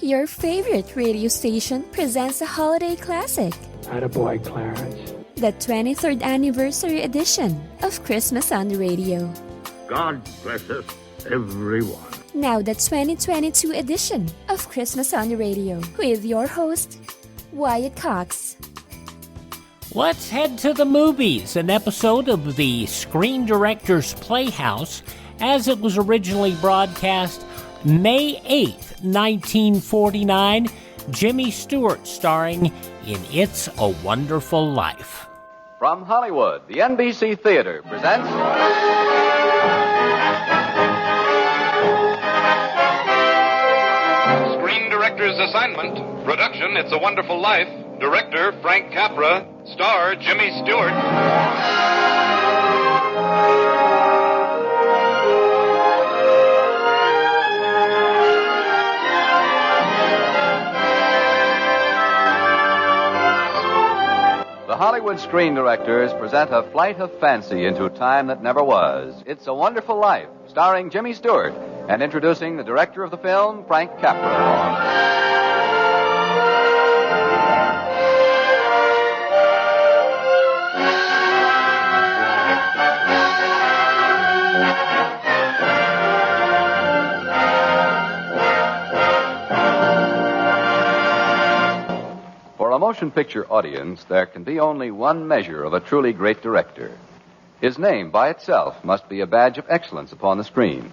Your favorite radio station presents a holiday classic. Attaboy, Clarence. The 23rd anniversary edition of Christmas on the Radio. God bless us, everyone. Now the 2022 edition of Christmas on the Radio with your host, Wyatt Cox. Let's head to the movies, an episode of the Screen-Directors-Playhouse as it was originally broadcast May 8th, 1949, Jimmy Stewart starring in It's a Wonderful Life. From Hollywood, the NBC Theater presents... Screen Director's Assignment. Production, It's a Wonderful Life. Director, Frank Capra. Star, Jimmy Stewart. The Hollywood Screen Directors present a flight of fancy into a time that never was. It's a Wonderful Life, starring Jimmy Stewart, and introducing the director of the film, Frank Capra. For a motion picture audience, there can be only one measure of a truly great director. His name by itself must be a badge of excellence upon the screen.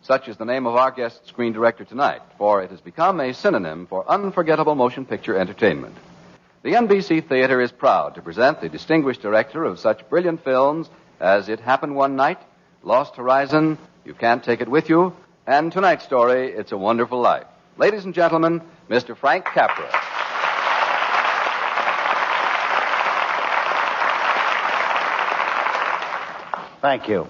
Such is the name of our guest screen director tonight, for it has become a synonym for unforgettable motion picture entertainment. The NBC Theater is proud to present the distinguished director of such brilliant films as It Happened One Night, Lost Horizon, You Can't Take It With You, and tonight's story, It's a Wonderful Life. Ladies and gentlemen, Mr. Frank Capra. Thank you.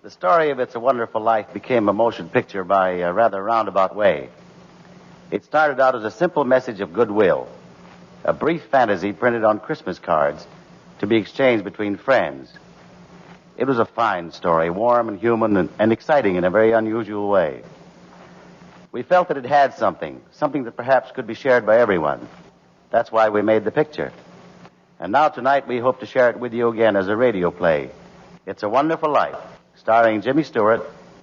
The story of It's a Wonderful Life became a motion picture by a rather roundabout way. It started out as a simple message of goodwill, a brief fantasy printed on Christmas cards to be exchanged between friends. It was a fine story, warm and human and exciting in a very unusual way. We felt that it had something that perhaps could be shared by everyone. That's why we made the picture. And now tonight we hope to share it with you again as a radio play. It's a Wonderful Life, starring Jimmy Stewart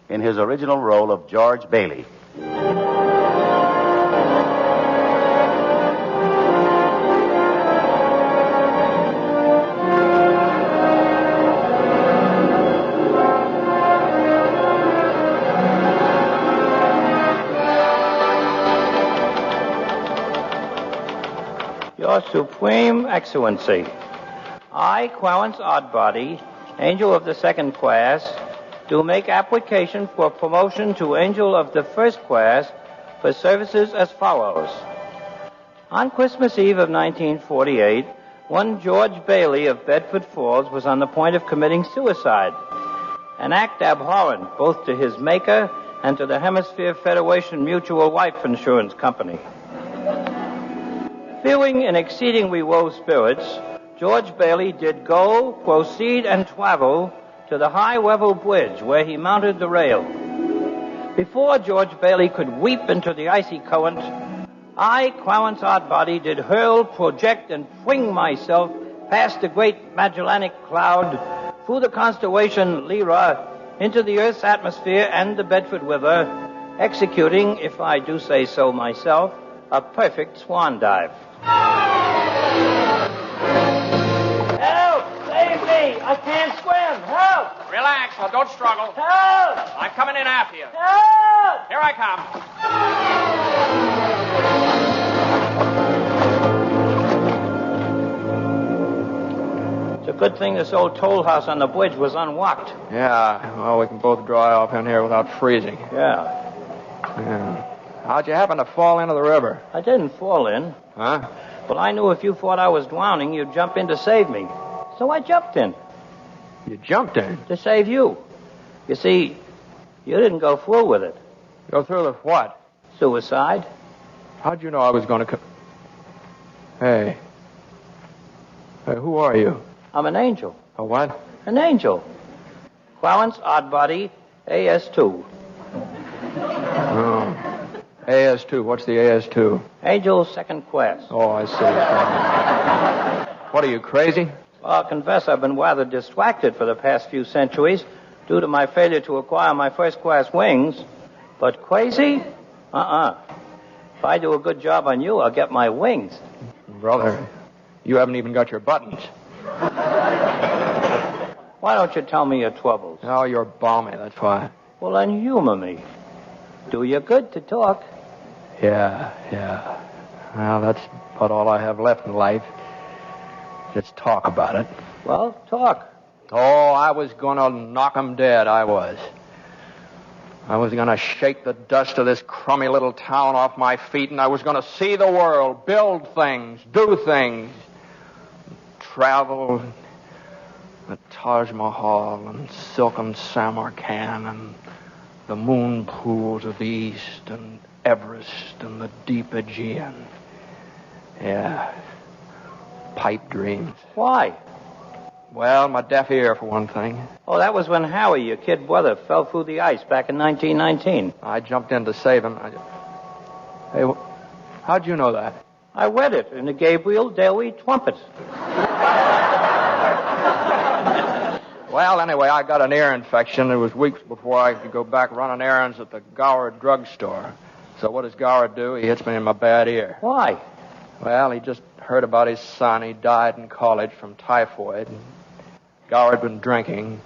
in his original role of George Bailey. Your Supreme Excellency, I, Clarence Oddbody, Angel of the Second Class, do make application for promotion to Angel of the First Class for services as follows. On Christmas Eve of 1948, one George Bailey of Bedford Falls was on the point of committing suicide, an act abhorrent both to his maker and to the Hemisphere Federation Mutual Life Insurance Company. Feeling in exceedingly low spirits, George Bailey did go, proceed, and travel to the high-level bridge where he mounted the rail. Before George Bailey could leap into the icy current, I, Clarence Oddbody, did hurl, project, and fling myself past the great Magellanic Cloud, through the constellation Lyra, into the Earth's atmosphere and the Bedford River, executing, if I do say so myself, a perfect swan dive. I can't swim. Help! Relax. Now, don't struggle. Help! I'm coming in after you. Help! Here I come. It's a good thing this old toll house on the bridge was unlocked. Yeah, well, we can both dry off in here without freezing. Yeah. How'd you happen to fall into the river? I didn't fall in. Huh? But I knew if you thought I was drowning, you'd jump in to save me. So I jumped in. You jumped in? To save you. You see, you didn't go through with it. Go through with what? Suicide. How'd you know I was going to come? Hey, who are you? I'm an angel. A what? An angel. Clarence Oddbody, AS2. Oh. AS2. What's the AS2? Angel's second class. Oh, I see. What are you, crazy? Well, I'll confess I've been rather distracted for the past few centuries due to my failure to acquire my first-class wings. But crazy? If I do a good job on you, I'll get my wings. Brother, you haven't even got your buttons. Why don't you tell me your troubles? Oh, you're balmy, that's why. Well, then humor me. Do you good to talk. Yeah. Well, that's about all I have left in life. Just talk about it. Well, talk. Oh, I was going to knock 'em dead, I was. I was going to shake the dust of this crummy little town off my feet, and I was going to see the world, build things, do things, travel, the Taj Mahal and silken Samarkand and the moon pools of the East and Everest and the deep Aegean. Yeah, pipe dreams. Why? Well, my deaf ear, for one thing. Oh, that was when Howie, your kid brother, fell through the ice back in 1919. I jumped in to save him. Hey, how'd you know that? I read it in the Gabriel Daily Trumpet. Well, anyway, I got an ear infection. It was weeks before I could go back running errands at the Gower drugstore. So what does Gower do? He hits me in my bad ear. Why? Well, he just heard about his son. He died in college from typhoid. Gower had been drinking.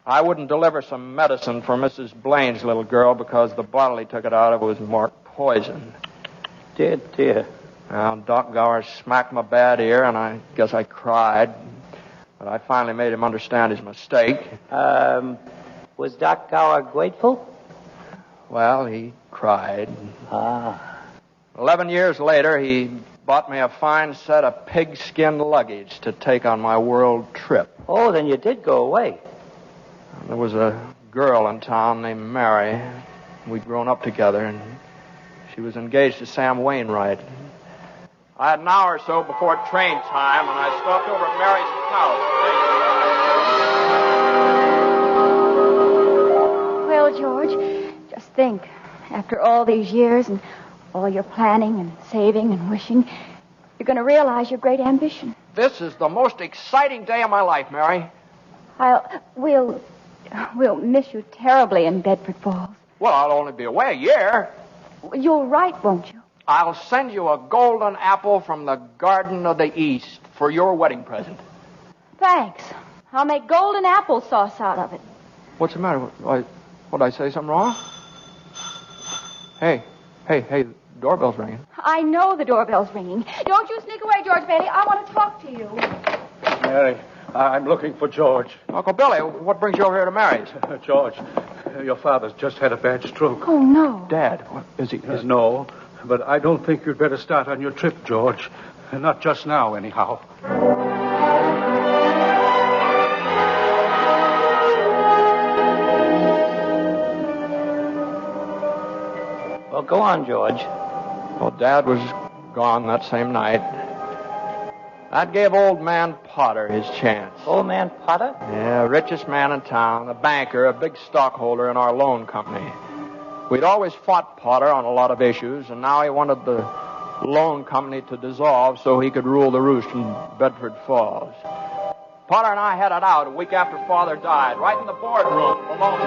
I wouldn't deliver some medicine for Mrs. Blaine's little girl because the bottle he took it out of was marked poison. Dear. Well, Doc Gower smacked my bad ear, and I guess I cried. But I finally made him understand his mistake. Was Doc Gower grateful? Well, he cried. 11 years later, he bought me a fine set of pigskin luggage to take on my world trip. Oh, then you did go away. There was a girl in town named Mary. We'd grown up together, and she was engaged to Sam Wainwright. I had an hour or so before train time, and I stopped over at Mary's house. Well, George, just think. After all these years and all your planning and saving and wishing, you're going to realize your great ambition. This is the most exciting day of my life, Mary. We'll miss you terribly in Bedford Falls. Well, I'll only be away a year. You'll write, won't you? I'll send you a golden apple from the Garden of the East for your wedding present. Thanks. I'll make golden applesauce out of it. What's the matter? What, I say something wrong? Hey, the doorbell's ringing. I know the doorbell's ringing. Don't you sneak away, George Bailey. I want to talk to you. Mary, I'm looking for George. Uncle Billy, what brings you over here to Mary's? George, your father's just had a bad stroke. Oh, no. Dad, what, is he? No, but I don't think you'd better start on your trip, George. Not just now, anyhow. Well, go on, George. Well, Dad was gone that same night. That gave old man Potter his chance. Old man Potter? Yeah, richest man in town, a banker, a big stockholder in our loan company. We'd always fought Potter on a lot of issues, and now he wanted the loan company to dissolve so he could rule the roost in Bedford Falls. Potter and I headed out a week after Father died, right in the boardroom, alone.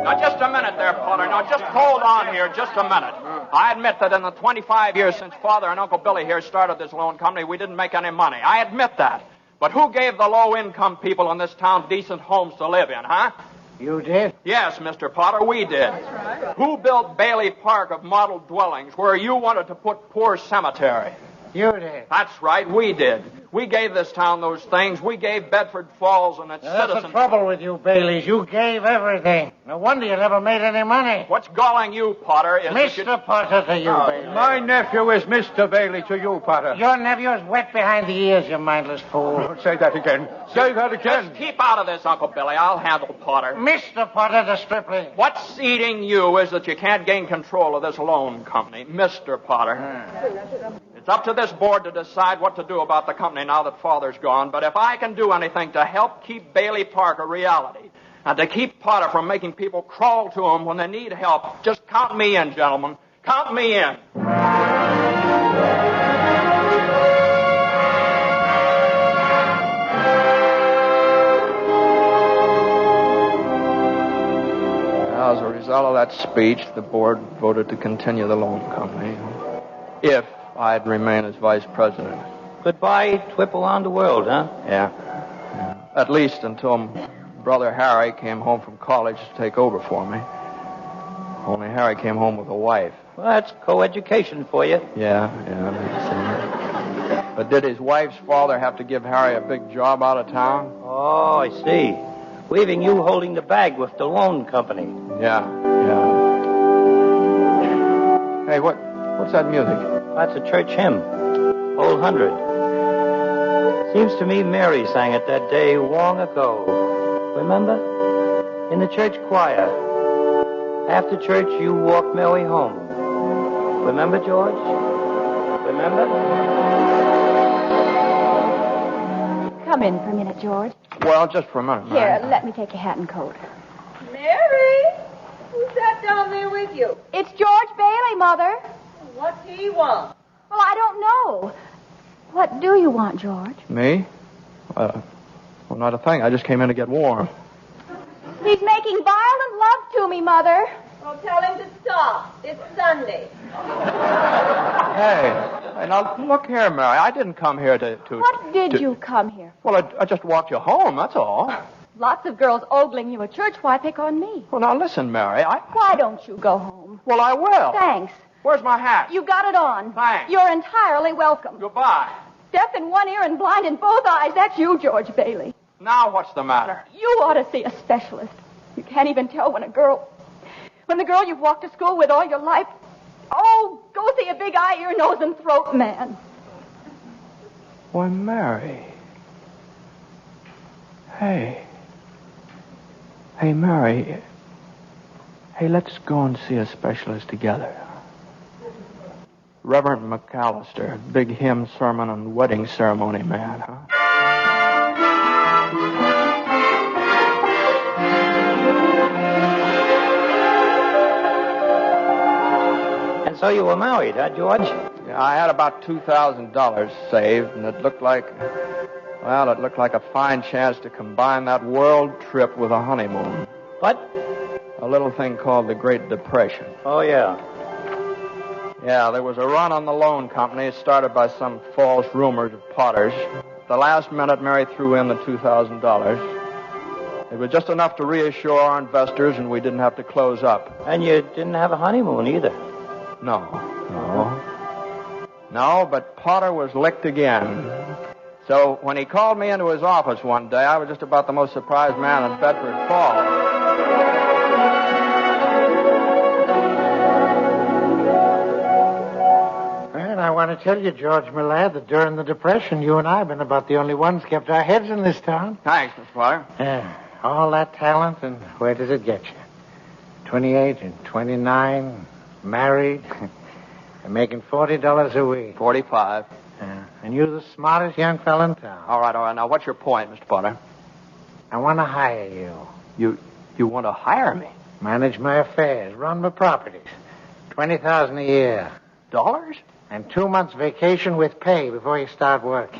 Now, just a minute there, Potter. Now, just hold on here just a minute. I admit that in the 25 years since Father and Uncle Billy here started this loan company, we didn't make any money. I admit that. But who gave the low-income people in this town decent homes to live in, huh? You did? Yes, Mr. Potter, we did. That's right. Who built Bailey Park of model dwellings where you wanted to put Poor Cemetery? You did. That's right, we did. We gave this town those things. We gave Bedford Falls and its citizens... That's the trouble with you, Baileys. You gave everything. No wonder you never made any money. What's galling you, Potter, is... Mr. Potter to you, Bailey. My nephew is Mr. Bailey to you, Potter. Your nephew is wet behind the ears, you mindless fool. Say that again. Say that again. Just keep out of this, Uncle Billy. I'll handle Potter. Mr. Potter, the stripling. What's eating you is that you can't gain control of this loan company, Mr. Potter. It's It's up to this board to decide what to do about the company now that Father's gone. But if I can do anything to help keep Bailey Park a reality and to keep Potter from making people crawl to him when they need help, just count me in, gentlemen. Count me in. As a result of that speech, the board voted to continue the loan company if I'd remain as vice president. Goodbye, trip around the world, huh? Yeah. At least until brother Harry came home from college to take over for me. Only Harry came home with a wife. Well, that's co-education for you. Yeah. But did his wife's father have to give Harry a big job out of town? Oh, I see. Leaving you holding the bag with the loan company. Yeah. Hey, what's that music? That's a church hymn. Old 100. Seems to me Mary sang it that day long ago. Remember? In the church choir. After church, you walk Mary home. Remember, George? Remember? Come in for a minute, George. Well, just for a minute, Mary. Here, let me take your hat and coat. Mary? Who's that down there with you? It's George Bailey, Mother. What's he want? Well, I don't know. What do you want, George? Me? Well, not a thing. I just came in to get warm. He's making violent love to me, Mother. Well, tell him to stop. It's Sunday. Hey, now look here, Mary. I didn't come here to... What did you come here for? Well, I just walked you home, that's all. Lots of girls ogling you at church. Why pick on me? Well, now listen, Mary, Why don't you go home? Well, I will. Thanks. Where's my hat? You got it on. Thanks. You're entirely welcome. Goodbye. Deaf in one ear and blind in both eyes. That's you, George Bailey. Now what's the matter? You ought to see a specialist. You can't even tell when the girl you've walked to school with all your life. Oh, go see a big eye, ear, nose, and throat man. Why, Mary. Hey, Mary. Hey, let's go and see a specialist together. Reverend McAllister, big hymn, sermon, and wedding ceremony man, huh? And so you were married, huh, George? Yeah, I had about $2,000 saved, and it looked like a fine chance to combine that world trip with a honeymoon. What? A little thing called the Great Depression. Oh, yeah. Yeah, there was a run on the loan company started by some false rumors of Potter's. At the last minute, Mary threw in the $2,000. It was just enough to reassure our investors, and we didn't have to close up. And you didn't have a honeymoon either. No, but Potter was licked again. So when he called me into his office one day, I was just about the most surprised man in Bedford Falls. Well, I want to tell you, George, my lad, that during the Depression, you and I have been about the only ones kept our heads in this town. Thanks, Mr. Potter. Yeah, all that talent, and where does it get you? 28 and 29, married, and making $40 a week. 45. Yeah, and you're the smartest young fella in town. All right. Now, what's your point, Mr. Potter? I want to hire you. You want to hire me? Manage my affairs, run my properties. $20,000 a year. Dollars? And 2 months vacation with pay before you start work.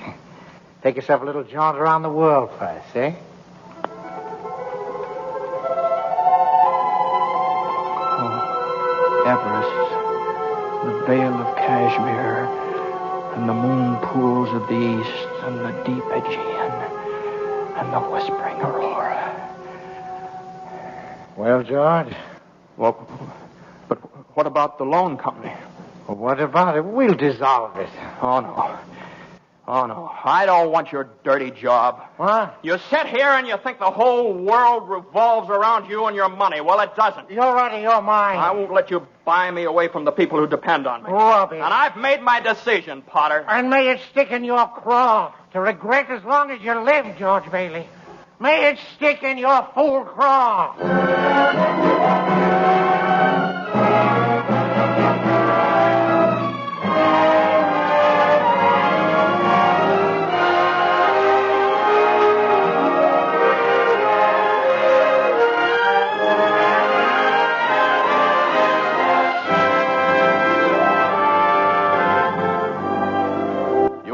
Take yourself a little jaunt around the world first, eh? Everest, the Vale of Kashmir, and the moon pools of the east, and the deep Aegean, and the whispering Aurora. Well, George? Well, but what about the loan company? Well, what about it? We'll dissolve it. Oh, no. I don't want your dirty job. What? You sit here and you think the whole world revolves around you and your money. Well, it doesn't. You're out of your mind. I won't let you buy me away from the people who depend on me. Robbie. And I've made my decision, Potter. And may it stick in your craw to regret as long as you live, George Bailey. May it stick in your fool craw.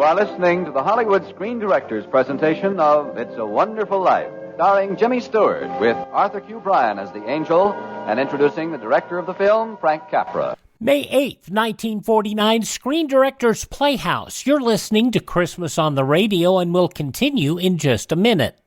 You are listening to the Hollywood Screen Directors presentation of It's a Wonderful Life, starring Jimmy Stewart, with Arthur Q. Bryan as the angel, and introducing the director of the film, Frank Capra. May 8th, 1949, Screen Directors Playhouse. You're listening to Christmas on the Radio, and we'll continue in just a minute.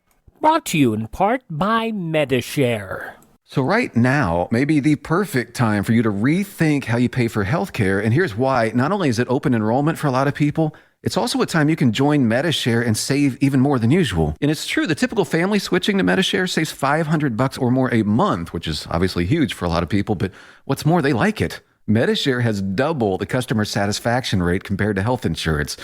Brought to you in part by MediShare. So right now may be the perfect time for you to rethink how you pay for healthcare, and here's why. Not only is it open enrollment for a lot of people, it's also a time you can join MediShare and save even more than usual. And it's true, the typical family switching to MediShare saves $500 or more a month, which is obviously huge for a lot of people, but what's more, they like it. MediShare has double the customer satisfaction rate compared to health insurance.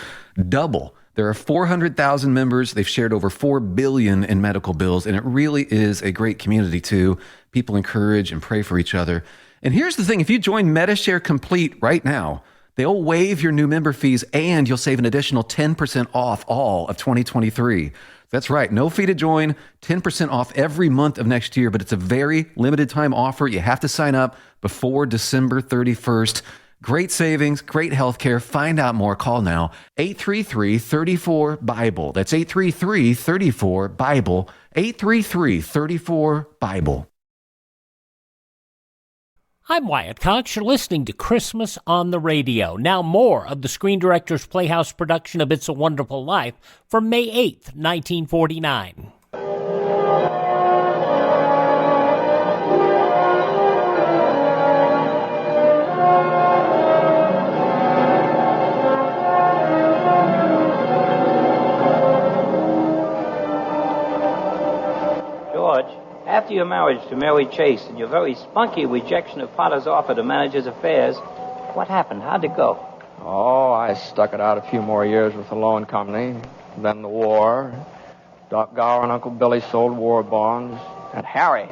Double. There are 400,000 members. They've shared over $4 billion in medical bills, and it really is a great community, too. People encourage and pray for each other. And here's the thing. If you join MediShare Complete right now, they'll waive your new member fees, and you'll save an additional 10% off all of 2023. That's right. No fee to join, 10% off every month of next year, but it's a very limited time offer. You have to sign up before December 31st. Great savings, great health care. Find out more. Call now. 833-34-BIBLE. That's 833-34-BIBLE. 833-34-BIBLE. I'm Wyatt Cox. You're listening to Christmas on the Radio. Now more of the Screen Directors Playhouse production of It's a Wonderful Life from May 8th, 1949. After your marriage to Mary Chase and your very spunky rejection of Potter's offer to manage his affairs, what happened? How'd it go? Oh, I stuck it out a few more years with the loan company. Then the war. Doc Gower and Uncle Billy sold war bonds. And Harry,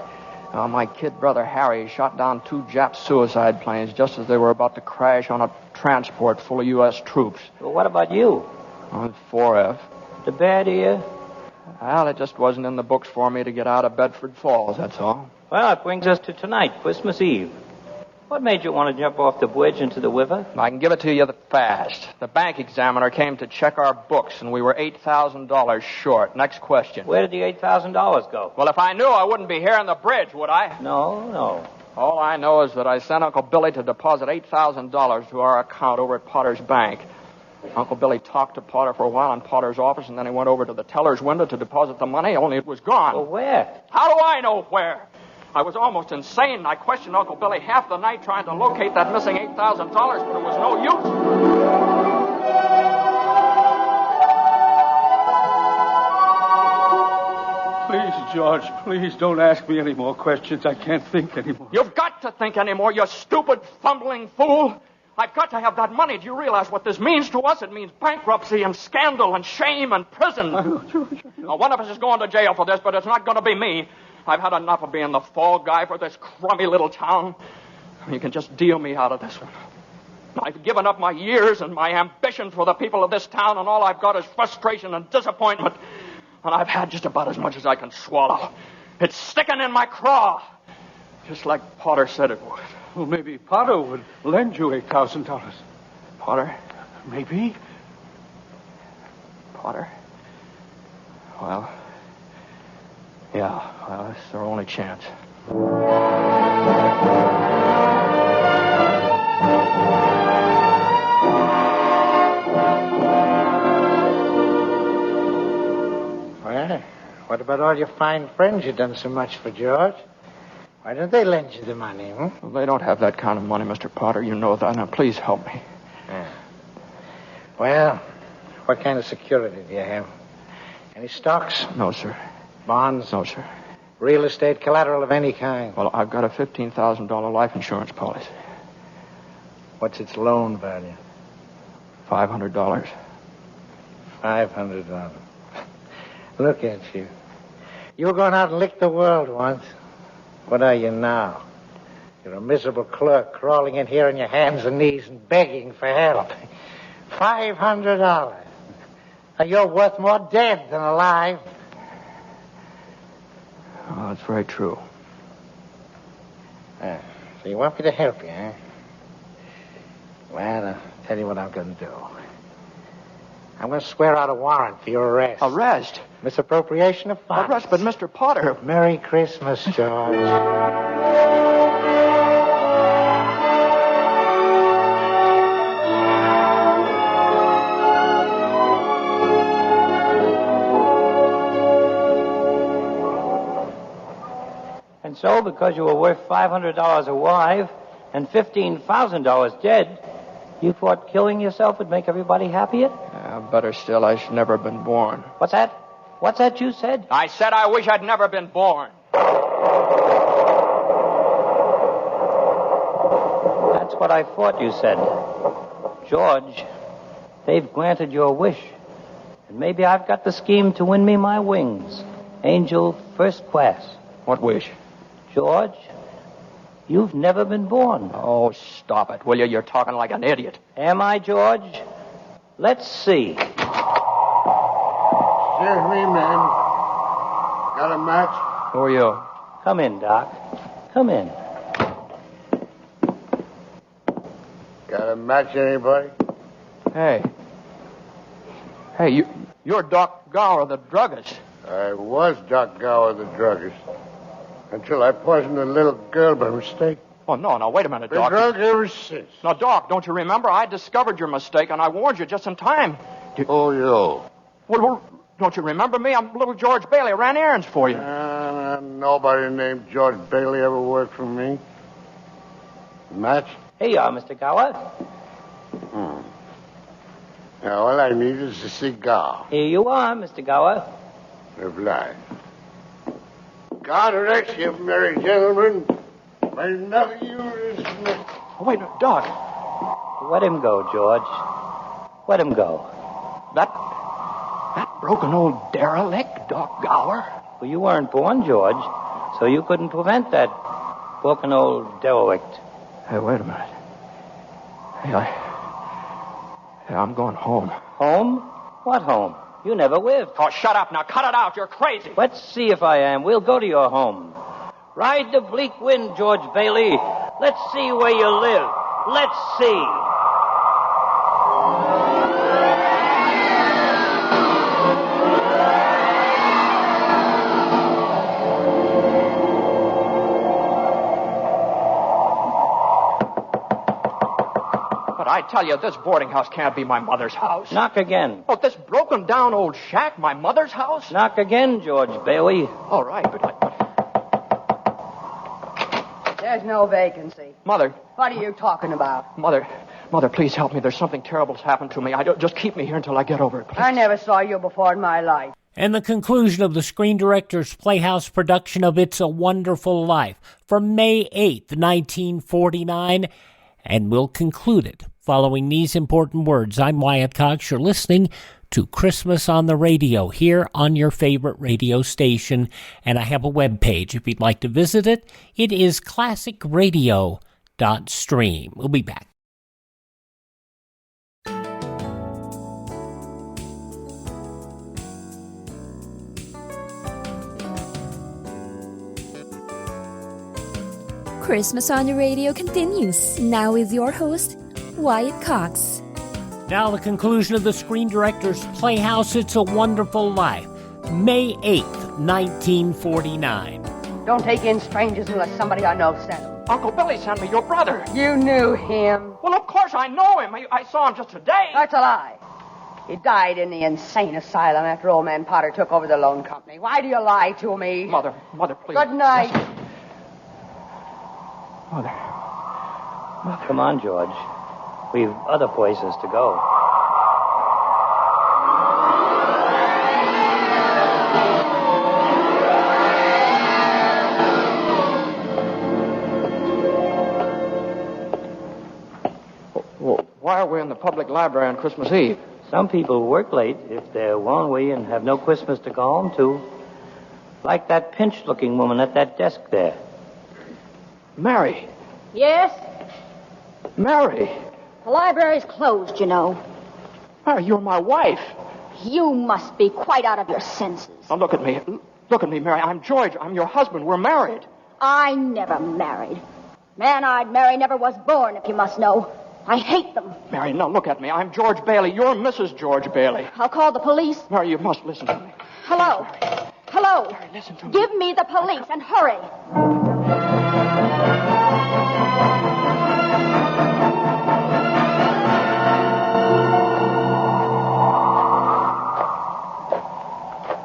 my kid brother Harry, shot down 2 Jap suicide planes just as they were about to crash on a transport full of U.S. troops. Well, what about you? On 4F. The bad ear? Well, it just wasn't in the books for me to get out of Bedford Falls, that's all. Well, it brings us to tonight, Christmas Eve. What made you want to jump off the bridge into the river? I can give it to you fast. The bank examiner came to check our books, and we were $8,000 short. Next question. Where did the $8,000 go? Well, if I knew, I wouldn't be here on the bridge, would I? No. All I know is that I sent Uncle Billy to deposit $8,000 to our account over at Potter's Bank. Uncle Billy talked to Potter for a while in Potter's office, and then he went over to the teller's window to deposit the money, only it was gone. Well, where? How do I know where? I was almost insane. I questioned Uncle Billy half the night trying to locate that missing $8,000, but it was no use. Please, George, please don't ask me any more questions. I can't think anymore. You've got to think anymore, you stupid, fumbling fool. I've got to have that money. Do you realize what this means to us? It means bankruptcy and scandal and shame and prison. Now, one of us is going to jail for this, but it's not going to be me. I've had enough of being the fall guy for this crummy little town. You can just deal me out of this one. I've given up my years and my ambition for the people of this town, and all I've got is frustration and disappointment. And I've had just about as much as I can swallow. It's sticking in my craw, just like Potter said it would. Well, maybe Potter would lend you $8,000. Potter? Maybe. Potter? Well, yeah, well, it's their only chance. Well, what about all your fine friends you've done so much for, George? Why don't they lend you the money, Well, they don't have that kind of money, Mr. Potter. You know that. Now, please help me. Yeah. Well, what kind of security do you have? Any stocks? No, sir. Bonds? No, sir. Real estate collateral of any kind? Well, I've got a $15,000 life insurance policy. What's its loan value? $500. $500. Look at you. You were going out and lick the world once. What are you now? You're a miserable clerk crawling in here on your hands and knees and begging for help. $500. Now, you're worth more dead than alive. Oh, that's very true. So you want me to help you, huh? Well, I'll tell you what I'm going to do. I'm going to swear out a warrant for your arrest. Arrest? Misappropriation of funds. Arrest, but Mr. Potter... Merry Christmas, George. And so, because you were worth $500 alive and $15,000 dead, you thought killing yourself would make everybody happier? Better still, I should never have been born. What's that? What's that you said? I said I wish I'd never been born. That's what I thought you said. George, they've granted your wish. And maybe I've got the scheme to win me my wings. Angel first class. What wish? George, you've never been born. Oh, stop it, will you? You're talking like an idiot. Am I, George? Let's see. Excuse me, man. Got a match? Who are you? Come in, Doc. Come in. Got a match, anybody? Hey, you're Doc Gower, the druggist. I was Doc Gower, the druggist. Until I poisoned a little girl by mistake. Oh, no, wait a minute, Been Doc. drunk ever since. Now, Doc, don't you remember? I discovered your mistake, and I warned you just in time. Oh, you. Well, don't you remember me? I'm little George Bailey. I ran errands for you. Nobody named George Bailey ever worked for me. Match? Here you are, Mr. Gower. Now, all I need is a cigar. Here you are, Mr. Gower. Reply. God rest you, merry gentlemen. May none of you is... Oh, wait, Doc. Let him go, George. Let him go. That broken old derelict, Doc Gower? Well, you weren't born, George, so you couldn't prevent that broken old derelict. Hey, wait a minute. Hey, I'm going home. Home? What home? You never lived. Oh, shut up now. Cut it out. You're crazy. Let's see if I am. We'll go to your home. Ride the bleak wind, George Bailey. Let's see where you live. Let's see. I tell you, this boarding house can't be my mother's house. Knock again. Oh, this broken down old shack, my mother's house? Knock again, George Bailey. All right, but... There's no vacancy. Mother. What are you talking about? Mother, please help me. There's something terrible's happened to me. Just keep me here until I get over it, please. I never saw you before in my life. And the conclusion of the Screen Directors Playhouse production of It's a Wonderful Life from May 8th, 1949. And we'll conclude it following these important words. I'm Wyatt Cox. You're listening to Christmas on the Radio here on your favorite radio station. And I have a webpage. If you'd like to visit it, it is classicradio.stream. We'll be back. Christmas on the Radio continues, now with your host, Wyatt Cox. Now the conclusion of the Screen Directors Playhouse, It's a Wonderful Life, May 8th, 1949. Don't take in strangers unless somebody I know sent them. Uncle Billy sent me, your brother. You knew him. Well, of course I know him. I saw him just today. That's a lie. He died in the insane asylum after old man Potter took over the loan company. Why do you lie to me? Mother, please. Good night. Mother. Come on, George. We've other places to go. Well, why are we in the public library on Christmas Eve? Some people work late if they're lonely and have no Christmas to go home to. Like that pinched-looking woman at that desk there. Mary. Yes? Mary. The library's closed, you know. Mary, you're my wife. You must be quite out of your senses. Now, look at me. Look at me, Mary. I'm George. I'm your husband. We're married. I never married. Man I'd marry never was born, if you must know. I hate them. Mary, now look at me. I'm George Bailey. You're Mrs. George Bailey. I'll call the police. Mary, you must listen to me. Hello? Hello? Mary, listen to me. Give me the police and hurry.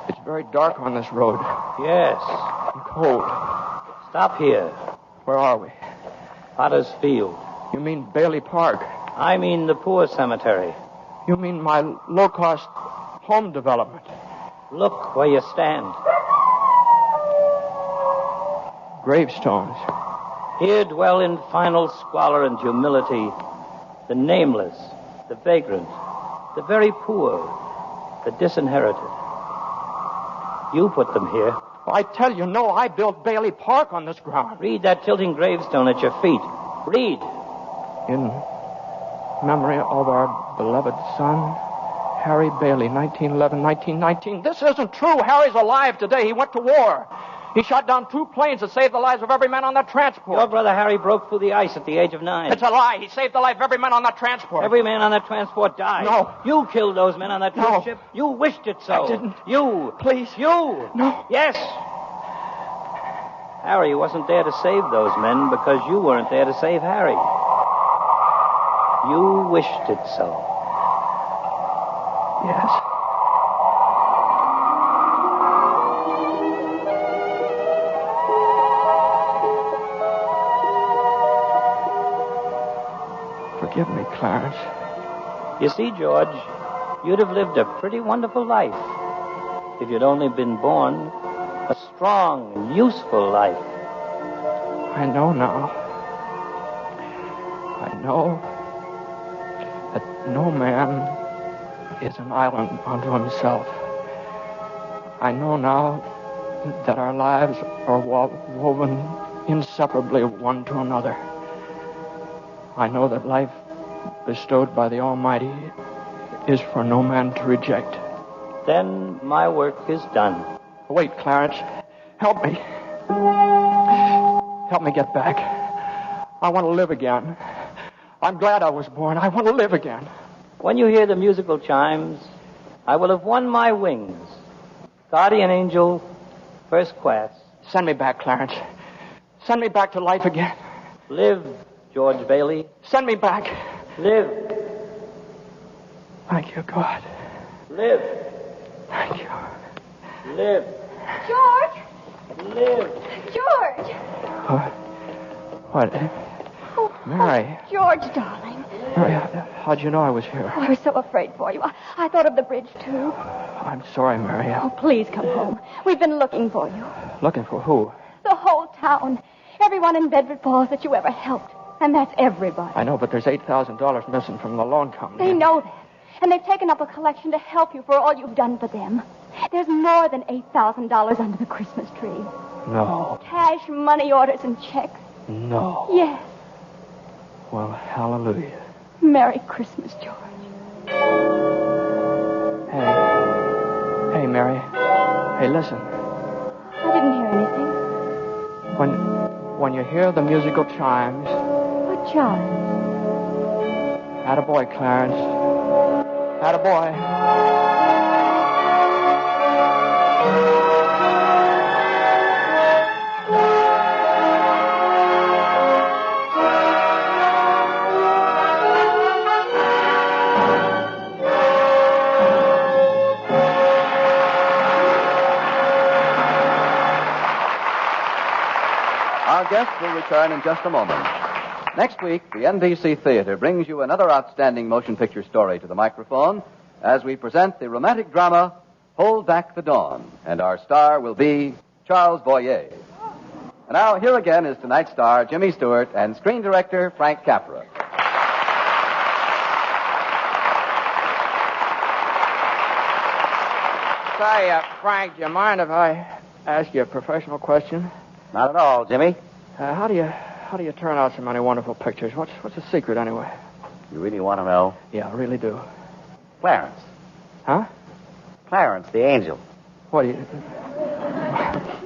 It's very dark on this road. Yes. And cold. Stop here. Where are we? Potter's Field. You mean Bailey Park? I mean the poor cemetery. You mean my low-cost home development? Look where you stand. Gravestones. Here dwell in final squalor and humility the nameless, the vagrant, the very poor, the disinherited. You put them here. I tell you, no, I built Bailey Park on this ground. Read that tilting gravestone at your feet. Read. In memory of our beloved son, Harry Bailey, 1911-1919. This isn't true. Harry's alive today. He went to war. He shot down 2 planes that saved the lives of every man on that transport. Your brother Harry broke through the ice at the age of 9. It's a lie. He saved the life of every man on that transport. Every man on that transport died. No. You killed those men on that cruise No. ship. You wished it so. I didn't. You. Please. You. No. Yes. Harry wasn't there to save those men because you weren't there to save Harry. You wished it so. Yes. Forgive me, Clarence. You see, George, you'd have lived a pretty wonderful life if you'd only been born a strong and useful life. I know now. I know that no man is an island unto himself. I know now that our lives are woven inseparably one to another. I know that life bestowed by the Almighty is for no man to reject. Then my work is done. Wait, Clarence. Help me. Help me get back. I want to live again. I'm glad I was born. I want to live again. When you hear the musical chimes, I will have won my wings. Guardian angel, first class. Send me back, Clarence. Send me back to life again. Live, George Bailey. Send me back. Live. Thank you, God. Live. Thank you. Live. George! Live. George! What? Mary. Oh, George, darling. Mary, how'd you know I was here? Oh, I was so afraid for you. I thought of the bridge, too. I'm sorry, Mary. Oh, please come home. We've been looking for you. Looking for who? The whole town. Everyone in Bedford Falls that you ever helped. And that's everybody. I know, but there's $8,000 missing from the loan company. They know that. And they've taken up a collection to help you for all you've done for them. There's more than $8,000 under the Christmas tree. No. Cash, money orders, and checks. No. Yes. Well, hallelujah. Merry Christmas, George. Hey, Mary. Hey, listen. I didn't hear anything. When you hear the musical chimes... What chimes? Attaboy, Clarence. Attaboy. Our guests will return in just a moment. Next week, the NBC Theater brings you another outstanding motion picture story to the microphone as we present the romantic drama, Hold Back the Dawn. And our star will be Charles Boyer. And now, here again is tonight's star, Jimmy Stewart, and screen director, Frank Capra. Say, Frank, do you mind if I ask you a professional question? Not at all, Jimmy. How do you turn out so many wonderful pictures? What's the secret, anyway? You really want to know? Yeah, I really do. Clarence. Huh? Clarence, the angel. What do you...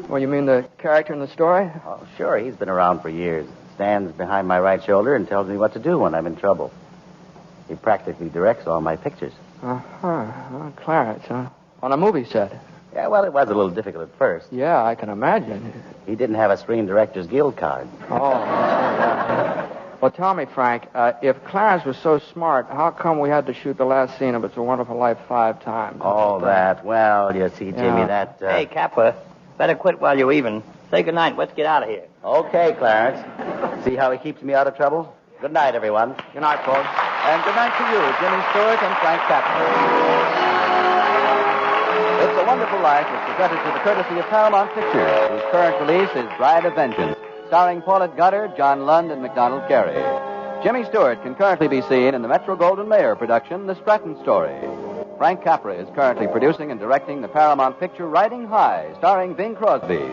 Well, you mean the character in the story? Oh, sure. He's been around for years. Stands behind my right shoulder and tells me what to do when I'm in trouble. He practically directs all my pictures. Clarence, huh? On a movie set. Yeah, well, it was a little difficult at first. Yeah, I can imagine. He didn't have a Screen Directors Guild card. Oh, yeah. Well, tell me, Frank, if Clarence was so smart, how come we had to shoot the last scene of It's a Wonderful Life 5 times? Oh, that. Well, you see, Jimmy, that... Hey, Capra, better quit while you're even. Say goodnight. Let's get out of here. Okay, Clarence. See how he keeps me out of trouble? Good night, everyone. Good night, folks. And good night to you, Jimmy-Stewart and Frank Capra. It's a Wonderful Life is presented to the courtesy of Paramount Pictures, whose current release is Bride of Vengeance, starring Paulette Goddard, John Lund, and MacDonald Carey. Jimmy Stewart can currently be seen in the Metro-Goldwyn-Mayer production, The Stratton Story. Frank Capra is currently producing and directing the Paramount picture Riding High, starring Bing Crosby.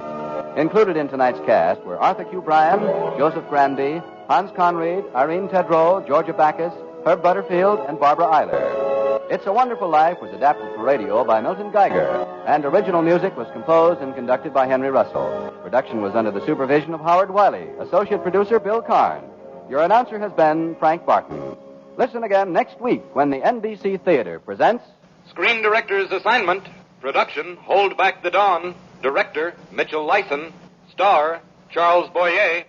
Included in tonight's cast were Arthur Q. Bryan, Joseph Granby, Hans Conried, Irene Tedrow, Georgia Backus, Herb Butterfield, and Barbara Eiler. It's a Wonderful Life was adapted for radio by Milton Geiger, and original music was composed and conducted by Henry Russell. Production was under the supervision of Howard Wiley, associate producer Bill Karn. Your announcer has been Frank Barton. Listen again next week when the NBC Theater presents Screen Director's Assignment. Production, Hold Back the Dawn. Director, Mitchell Lyson. Star, Charles Boyer.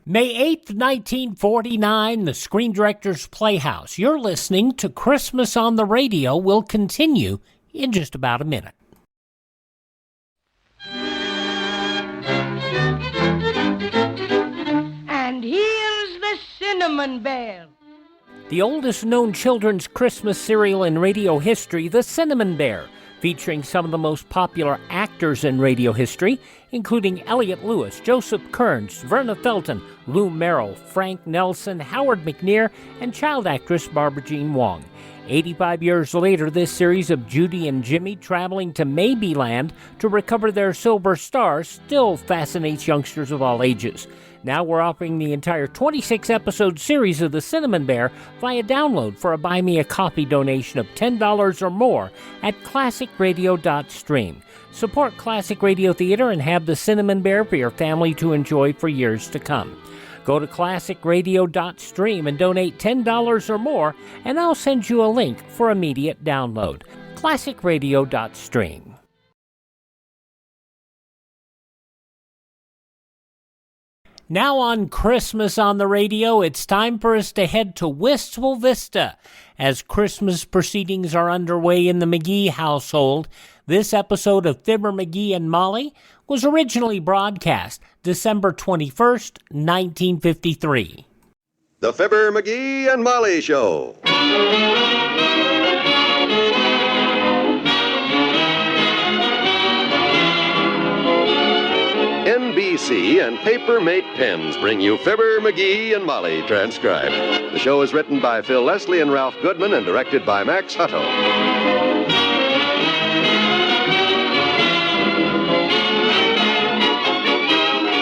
May 8th, 1949, the Screen Directors Playhouse. You're listening to Christmas on the Radio. Will continue in just about a minute. And here's the Cinnamon Bear. The oldest known children's Christmas serial in radio history, The Cinnamon Bear, featuring some of the most popular actors in radio history, including Elliot Lewis, Joseph Kearns, Verna Felton, Lou Merrill, Frank Nelson, Howard McNear, and child actress Barbara Jean Wong. 85 years later, this series of Judy and Jimmy traveling to Maybeland to recover their silver stars still fascinates youngsters of all ages. Now we're offering the entire 26-episode series of The Cinnamon Bear via download for a Buy Me a Coffee donation of $10 or more at classicradio.stream. Support Classic Radio Theater and have The Cinnamon Bear for your family to enjoy for years to come. Go to classicradio.stream and donate $10 or more, and I'll send you a link for immediate download. classicradio.stream. Now on Christmas on the Radio, it's time for us to head to Wistful Vista. As Christmas proceedings are underway in the McGee household, this episode of Fibber-McGee-and-Molly was originally broadcast December 21st, 1953. The Fibber-McGee-and-Molly Show. NBC and Paper Mate Pens bring you Fibber, McGee, and Molly transcribed. The show is written by Phil Leslie and Ralph Goodman and directed by Max Hutto.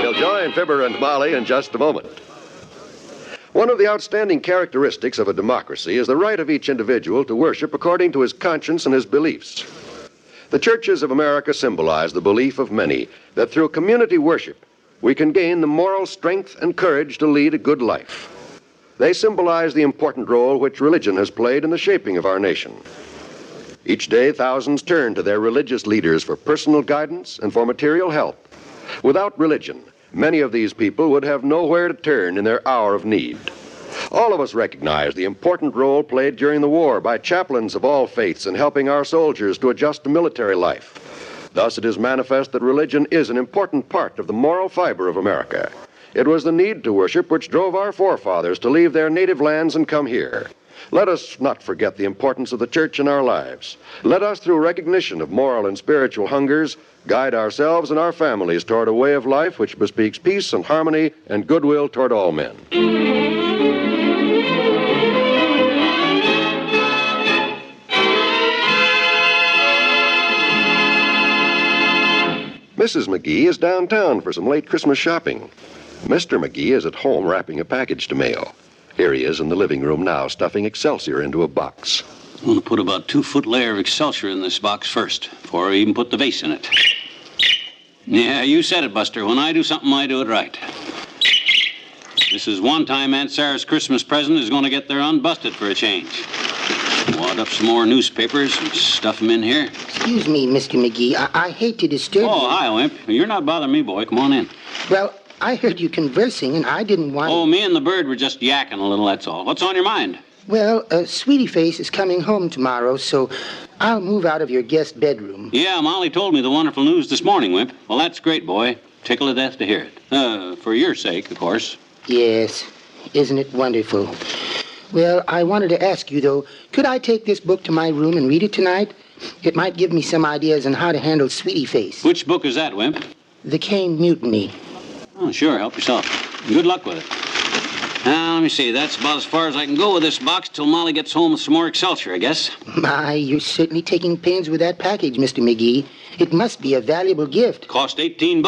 We'll join Fibber and Molly in just a moment. One of the outstanding characteristics of a democracy is the right of each individual to worship according to his conscience and his beliefs. The churches of America symbolize the belief of many that through community worship, we can gain the moral strength and courage to lead a good life. They symbolize the important role which religion has played in the shaping of our nation. Each day, thousands turn to their religious leaders for personal guidance and for material help. Without religion, many of these people would have nowhere to turn in their hour of need. All of us recognize the important role played during the war by chaplains of all faiths in helping our soldiers to adjust to military life. Thus, it is manifest that religion is an important part of the moral fiber of America. It was the need to worship which drove our forefathers to leave their native lands and come here. Let us not forget the importance of the church in our lives. Let us, through recognition of moral and spiritual hungers, guide ourselves and our families toward a way of life which bespeaks peace and harmony and goodwill toward all men. Mrs. McGee is downtown for some late Christmas shopping. Mr. McGee is at home wrapping a package to mail. Here he is in the living room now, stuffing Excelsior into a box. I'm going to put about 2-foot layer of Excelsior in this box first, before I even put the vase in it. Yeah, you said it, Buster. When I do something, I do it right. This is one time Aunt Sarah's Christmas present is going to get there unbusted for a change. Wad up some more newspapers and stuff them in here. Excuse me, Mr. McGee. I hate to disturb you. Oh, hi, Wimp. You're not bothering me, boy. Come on in. Well, I heard you conversing, and I didn't want... Oh, me and the bird were just yakking a little, that's all. What's on your mind? Well, Sweetie Face is coming home tomorrow, so I'll move out of your guest bedroom. Yeah, Molly told me the wonderful news this morning, Wimp. Well, that's great, boy. Tickle to death to hear it. For your sake, of course. Yes. Isn't it wonderful? Well, I wanted to ask you, though, could I take this book to my room and read it tonight? It might give me some ideas on how to handle Sweetie Face. Which book is that, Wimp? The Cane Mutiny. Oh, sure. Help yourself. Good luck with it. Now, let me see. That's about as far as I can go with this box till Molly gets home with some more Excelsior, I guess. My, you're certainly taking pains with that package, Mr. McGee. It must be a valuable gift. Cost $18.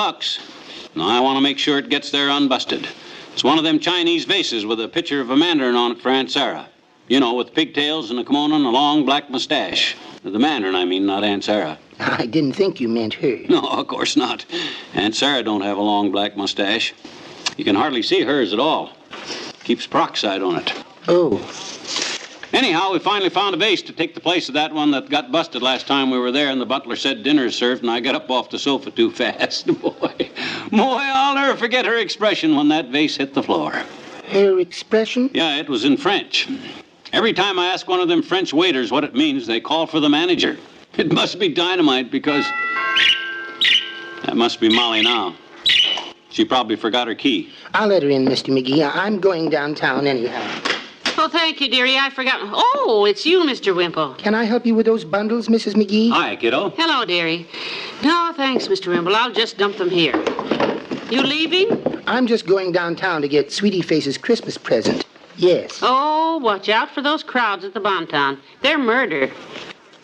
Now, I want to make sure it gets there unbusted. It's one of them Chinese vases with a picture of a mandarin on it for Aunt Sarah. You know, with pigtails and a kimono and a long black mustache. The mandarin, I mean, not Aunt Sarah. I didn't think you meant her. No, of course not. Aunt Sarah don't have a long black mustache. You can hardly see hers at all. Keeps peroxide on it. Oh. Anyhow, we finally found a vase to take the place of that one that got busted last time we were there, and the butler said dinner is served, and I got up off the sofa too fast. Boy, I'll never forget her expression when that vase hit the floor. Her expression? Yeah, it was in French. Every time I ask one of them French waiters what it means, they call for the manager. It must be dynamite because... That must be Molly now. She probably forgot her key. I'll let her in, Mr. McGee. I'm going downtown anyhow. Oh, thank you, dearie. I forgot. Oh, it's you, Mr. Wimple. Can I help you with those bundles, Mrs. McGee? Hi, kiddo. Hello, dearie. No, thanks, Mr. Wimple. I'll just dump them here. You leaving? I'm just going downtown to get Sweetie Face's Christmas present. Yes. Oh, watch out for those crowds at the Bonton. They're murder.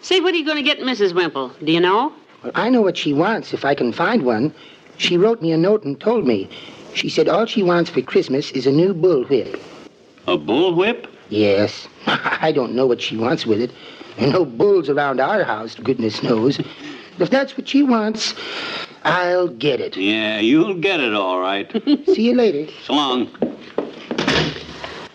Say, what are you going to get Mrs. Wimple? Do you know? Well, I know what she wants, if I can find one. She wrote me a note and told me. She said all she wants for Christmas is a new bullwhip. A bullwhip? Yes. I don't know what she wants with it. There are no bulls around our house, goodness knows. If that's what she wants, I'll get it. Yeah, you'll get it all right. See you later. So long.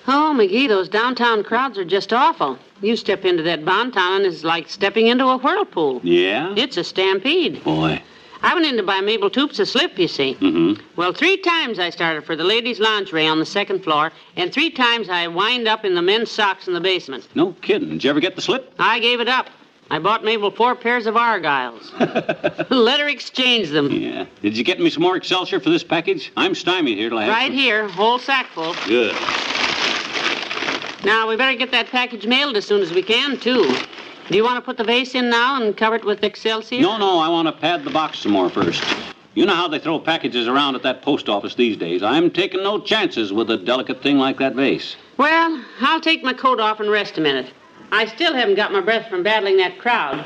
Oh, McGee, those downtown crowds are just awful. You step into that Bonton and it's like stepping into a whirlpool. Yeah? It's a stampede. Boy. I went in to buy Mabel Toops a slip, you see. Mm-hmm. Well, 3 times I started for the ladies' lingerie on the 2nd floor, and 3 times I wind up in the men's socks in the basement. No kidding. Did you ever get the slip? I gave it up. I bought Mabel 4 pairs of Argyles. Let her exchange them. Yeah. Did you get me some more Excelsior for this package? I'm stymied here till I have Right some. here, whole sack full. Good. Now, we better get that package mailed as soon as we can, too. Do you want to put the vase in now and cover it with Excelsior? No, I want to pad the box some more first. You know how they throw packages around at that post office these days. I'm taking no chances with a delicate thing like that vase. Well, I'll take my coat off and rest a minute. I still haven't got my breath from battling that crowd.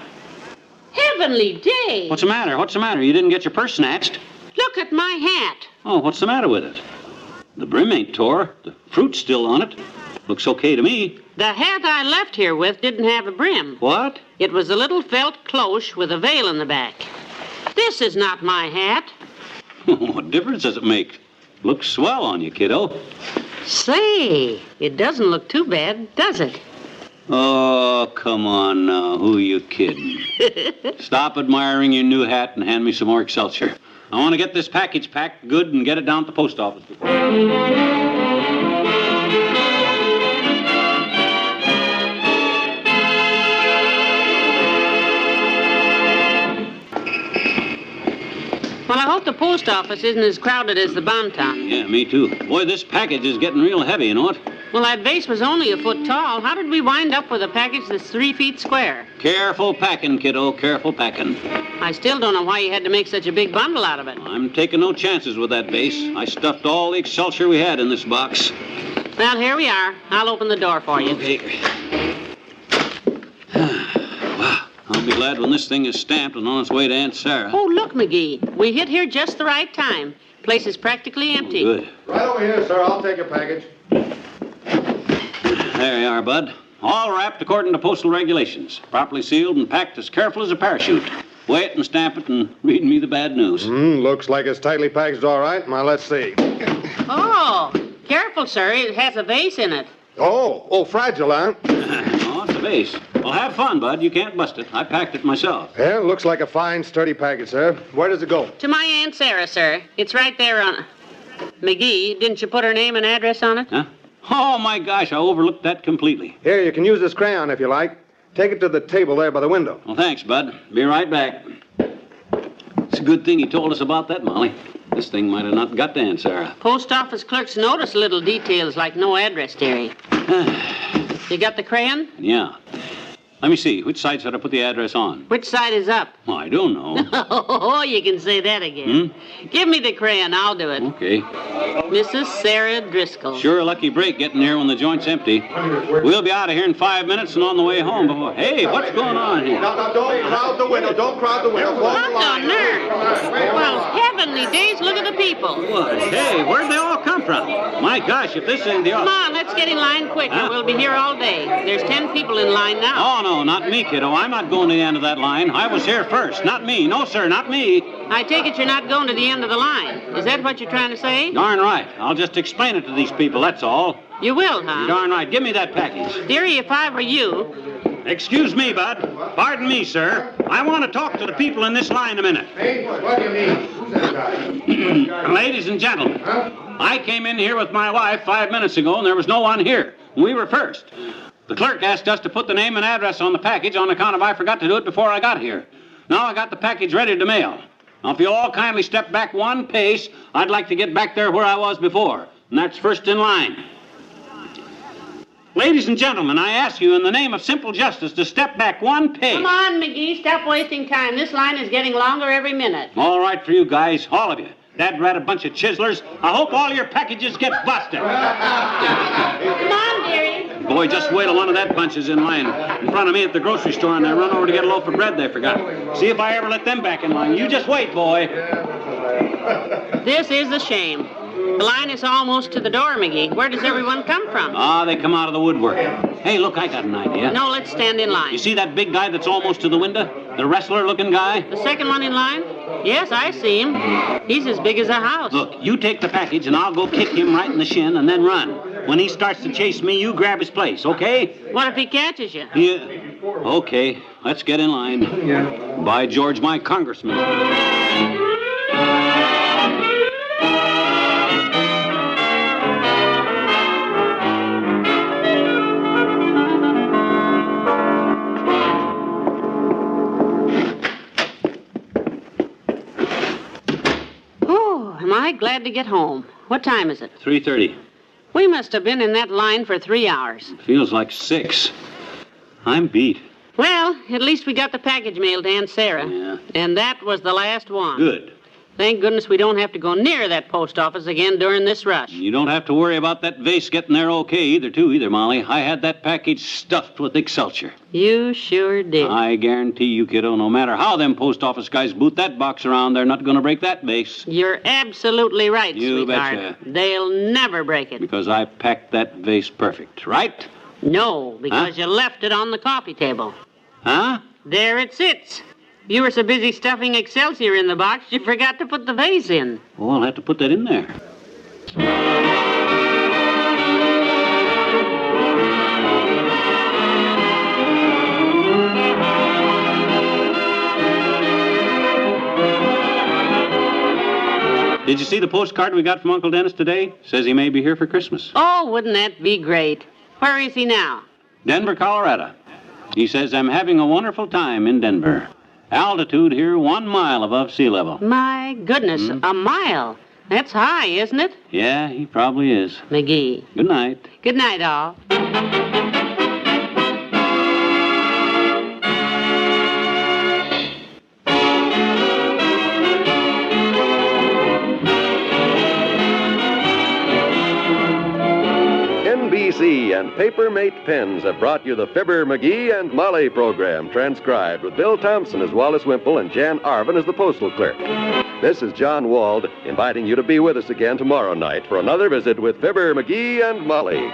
Heavenly day! What's the matter? You didn't get your purse snatched? Look at my hat. Oh, what's the matter with it? The brim ain't tore. The fruit's still on it. Looks okay to me. The hat I left here with didn't have a brim. What? It was a little felt cloche with a veil in the back. This is not my hat. What difference does it make? Looks swell on you, kiddo. Say, it doesn't look too bad, does it? Oh, come on now. Who are you kidding? Stop admiring your new hat and hand me some more Excelsior. I want to get this package packed good and get it down to the post office. Well, I hope the post office isn't as crowded as the Bonton. Yeah, me too. Boy, this package is getting real heavy, you know what? Well, that vase was only a foot tall. How did we wind up with a package that's 3 feet square? Careful packing, kiddo, careful packing. I still don't know why you had to make such a big bundle out of it. I'm taking no chances with that vase. I stuffed all the Excelsior we had in this box. Well, here we are. I'll open the door for you. Okay. Wow. I'll be glad when this thing is stamped and on its way to Aunt Sarah. Oh, look, McGee. We hit here just the right time. Place is practically empty. Good. Right over here, sir. I'll take your package. There you are, Bud. All wrapped according to postal regulations. Properly sealed and packed as careful as a parachute. Weigh it and stamp it and read me the bad news. Looks like it's tightly packaged all right. Now, let's see. Oh, careful, sir. It has a vase in it. Oh, fragile, huh? Oh, it's a vase. Well, have fun, Bud. You can't bust it. I packed it myself. Yeah, looks like a fine, sturdy package, sir. Where does it go? To my Aunt Sarah, sir. It's right there on... McGee, didn't you put her name and address on it? Huh? Oh, my gosh, I overlooked that completely. Here, you can use this crayon if you like. Take it to the table there by the window. Well, thanks, Bud. Be right back. It's a good thing he told us about that, Molly. This thing might have not got to Aunt Sarah. Post office clerks notice little details like no address, dearie. You got the crayon? Yeah. Let me see. Which side should I put the address on? Which side is up? Well, I don't know. Oh, you can say that again. Give me the crayon. I'll do it. Okay. Mrs. Sarah Driscoll. Sure a lucky break getting here when the joint's empty. We'll be out of here in 5 minutes and on the way home before... Hey, what's going on here? Now, don't crowd the window. Don't crowd the window. What on earth? Well, heavenly days, look at the people. What? Hey, where'd they all come from? My gosh, if this ain't the... Come on, let's get in line quicker. Huh? We'll be here all day. There's 10 people in line now. Oh, no, not me, kiddo. I'm not going to the end of that line. I was here first. Not me. No, sir, not me. I take it you're not going to the end of the line. Is that what you're trying to say? Darn right. I'll just explain it to these people, that's all. You will, huh? Darn right. Give me that package. Dearie, if I were you... Excuse me, Bud. Pardon me, sir. I want to talk to the people in this line a minute. Hey, what do you mean? Who's that guy? Ladies and gentlemen, I came in here with my wife 5 minutes ago, and there was no one here. We were first. The clerk asked us to put the name and address on the package on account of I forgot to do it before I got here. Now I got the package ready to mail. Now, if you'll all kindly step back one pace, I'd like to get back there where I was before, and that's first in line. Ladies and gentlemen, I ask you in the name of simple justice to step back one pace. Come on, McGee, stop wasting time. This line is getting longer every minute. All right for you guys, all of you. Dad rat a bunch of chiselers. I hope all your packages get busted. Come on, dearie. Boy, just wait till one of that bunch is in line in front of me at the grocery store and they run over to get a loaf of bread they forgot. See if I ever let them back in line. You just wait, boy. This is a shame. The line is almost to the door, McGee. Where does everyone come from? Ah, they come out of the woodwork. Hey, look, I got an idea. No, let's stand in line. You see that big guy that's almost to the window? The wrestler-looking guy? The second one in line? Yes, I see him. He's as big as a house. Look, you take the package and I'll go kick him right in the shin and then run. When he starts to chase me, you grab his place, okay? What if he catches you? Yeah. Okay, let's get in line. Yeah. By George, my congressman. Am I glad to get home. What time is it? 3:30. We must have been in that line for 3 hours. Feels like 6. I'm beat. Well, at least we got the package mailed to Aunt Sarah. Yeah. And that was the last one. Good. Thank goodness we don't have to go near that post office again during this rush. You don't have to worry about that vase getting there okay either, Molly. I had that package stuffed with excelsior. You sure did. I guarantee you, kiddo, no matter how them post office guys boot that box around, they're not going to break that vase. You're absolutely right, You sweetheart. betcha. They'll never break it. Because I packed that vase perfect, right? No, because you left it on the coffee table. Huh? There it sits. You were so busy stuffing excelsior in the box, you forgot to put the vase in. Oh, I'll have to put that in there. Did you see the postcard we got from Uncle Dennis today? Says he may be here for Christmas. Oh, wouldn't that be great? Where is he now? Denver, Colorado. He says, I'm having a wonderful time in Denver. Altitude here 1 mile above sea level. My goodness, a mile. That's high, isn't it? Yeah, he probably is. McGee. Good night. Good night, all. NBC and and Paper Mate Pens have brought you the Fibber-McGee-and-Molly program, transcribed with Bill Thompson as Wallace Wimple and Jan Arvin as the postal clerk. This is John Wald, inviting you to be with us again tomorrow night for another visit with Fibber-McGee-and-Molly.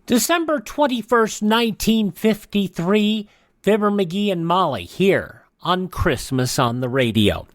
December 21st, 1953, Fibber, McGee, and Molly here on Christmas on the Radio.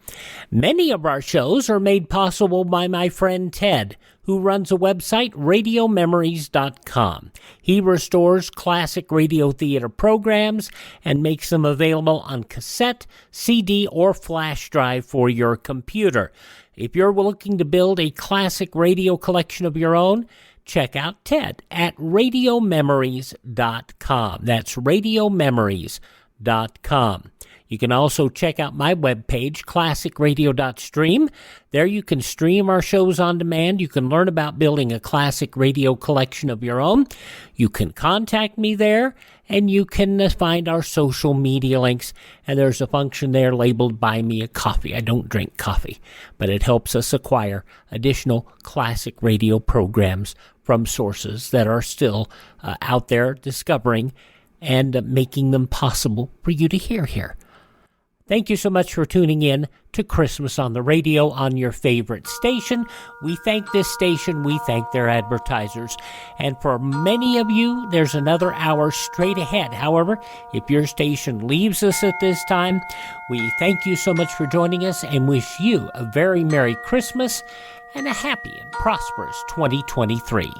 Many of our shows are made possible by my friend Ted, who runs a website, radiomemories.com. He restores classic radio theater programs and makes them available on cassette, CD, or flash drive for your computer. If you're looking to build a classic radio collection of your own, check out Ted at radiomemories.com. That's radiomemories.com. You can also check out my webpage, classicradio.stream. There you can stream our shows on demand. You can learn about building a classic radio collection of your own. You can contact me there, and you can find our social media links. And there's a function there labeled Buy Me a Coffee. I don't drink coffee, but it helps us acquire additional classic radio programs from sources that are still out there discovering and making them possible for you to hear here. Thank you so much for tuning in to Christmas on the Radio on your favorite station. We thank this station. We thank their advertisers. And for many of you, there's another hour straight ahead. However, if your station leaves us at this time, we thank you so much for joining us and wish you a very Merry Christmas and a happy and prosperous 2023.